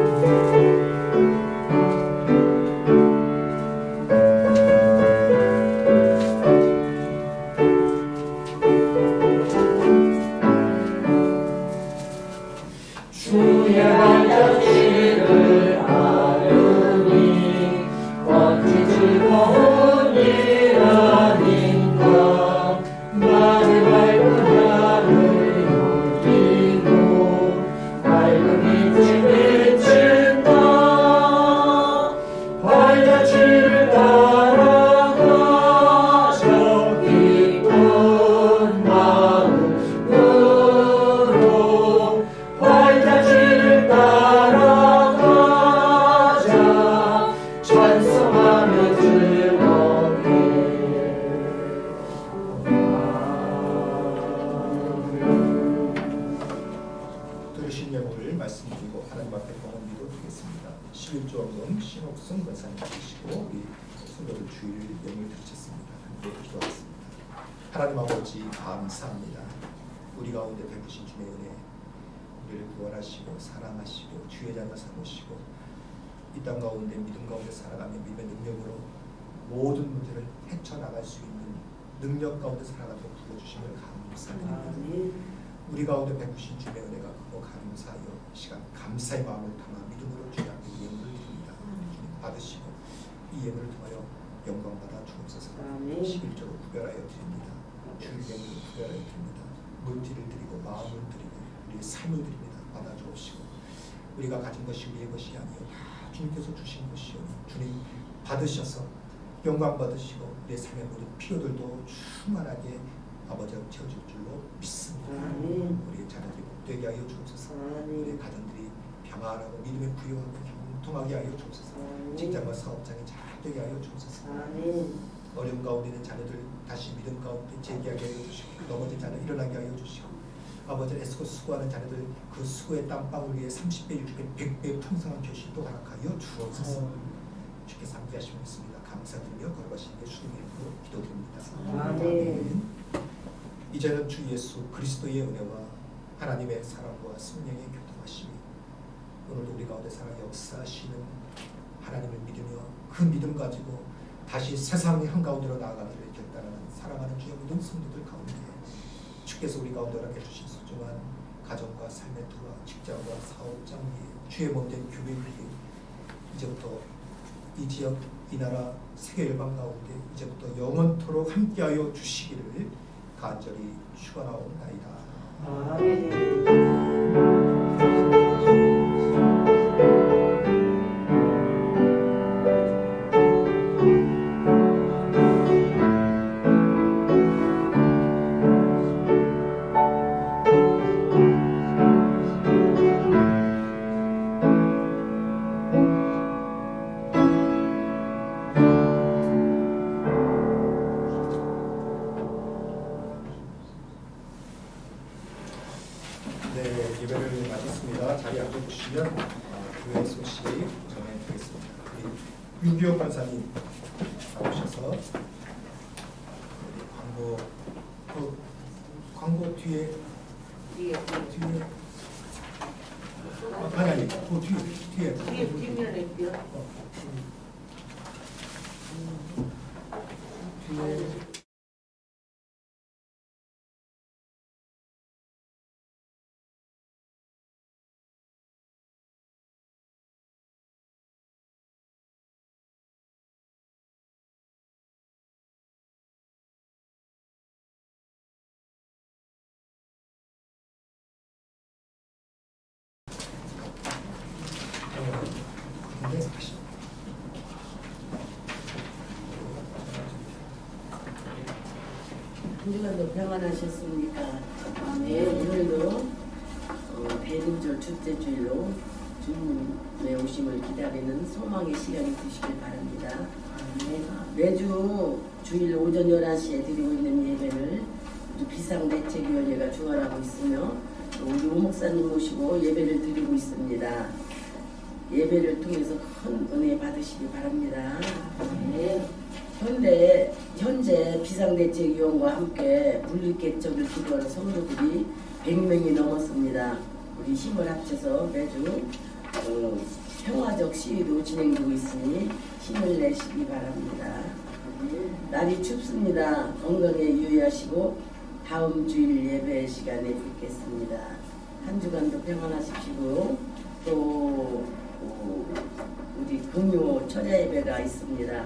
들으신 예물을 말씀드리고 하나님 앞에 공헌 기도드리겠습니다. 11조원금 신옥순 권사님 계시고 우리 성도들 주일 예물 드리셨습니다. 함께 기도하겠습니다. 하나님 아버지 감사합니다. 우리 가운데 베푸신 주의 은혜, 우리를 구원하시고 사랑하시고 주의 자녀 삼으시고 이 땅 가운데 믿음 가운데 살아가며 믿음의 능력으로 모든 문제를 헤쳐나갈 수 있는 능력 가운데 살아가도록 불러주심을 감사드립니다. 우리 가운데 베푸신 주의 은혜가 크고 감사하여 시간 감사의 마음을 담아 믿음으로 주님 앞에 예물을 드립니다. 주님 받으시고 이 예물을 통하여 영광 받아 주옵소서. 11조로 구별하여 드립니다. 주의 예물을 구별하여 드립니다. 물질을 드리고 마음을 드리고 우리의 삶을 드립니다. 받아 주옵시고 우리가 가진 것이 우리의 것이 아니요 다 주님께서 주신 것이요 주님 받으셔서 영광 받으시고 우리의 삶의 모든 필요들도 충만하게 아버지가 채워줄 줄로 믿습니다. 우리의 자녀들이 복되게 하여 주옵소서. 우리의 가정들이 평안하고 믿음의 부유하고 형통하게 하여 주옵소서. 직장과 사업장이 잘 되게 하여 주옵소서. 어려움 가운데 있는 자녀들 다시 믿음 가운데 재기하게 하여 주시고 넘어진 자녀 일어나게 하여 주시고 아버지 애쓰고 수고하는 자녀들 그 수고의 땀방울 위에 30배, 60배, 100배 풍성한 결실도 허락하여 주옵소서. 주께서 함께 하시면 있습니다. 감사드리며 걸어가신 예수님의 이름으로 기도드립니다. 아멘. 이제는 주 예수 그리스도의 은혜와 하나님의 사랑과 성령의 교통하심이 오늘도 우리 가운데 살아 역사하시는 하나님을 믿으며 그 믿음 가지고 다시 세상의 한가운데로 나아가기를 결단하는 사랑하는 주의 모든 성도들 가운데 주께서 우리 가운데 허락해 주신 소중한 가정과 삶의 터와 직장과 사업장 위에 주의 몸된 교회 위에 이제부터 이 지역, 이 나라, 세계 열방 가운데 이제부터 영원토록 함께하여 주시기를 간절히 축원하옵나이다. 네, 예배를 마쳤습니다. 자리에 앉아주시면 교회 소식 전해드리겠습니다. 우리 윤기호 권사님 나오셔서 광고 뒤에 아니 그 뒤에 뒷면에 있고요. 뒤에 한 주간도 평안하셨습니까? 네, 오늘도 대림절 둘째 주일로 주님의 오심을 기다리는 소망의 시간이 되시길 바랍니다. 매주 주일 오전 11시에 드리고 있는 예배를 비상대책위원회가 주관하고 있으며 우리 오 목사님 모시고 예배를 드리고 있습니다. 예배를 통해서 큰 은혜 받으시기 바랍니다. 네. 현재 비상대책위원과 함께 물리개척을 기도하는 성도들이 100명이 넘었습니다. 우리 힘을 합쳐서 매주 평화적 시위도 진행되고 있으니 힘을 내시기 바랍니다. 날이 춥습니다. 건강에 유의하시고 다음 주일 예배 시간에 뵙겠습니다. 한 주간도 평안하십시오. 또 우리 금요 철야 예배가 있습니다.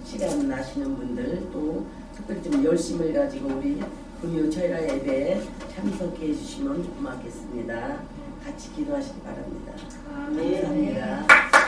시간 나시는 분들 또 특별히 좀 열심을 가지고 우리 금요 철야 예배에 참석해 주시면 고맙겠습니다. 같이 기도하시기 바랍니다. 감사합니다.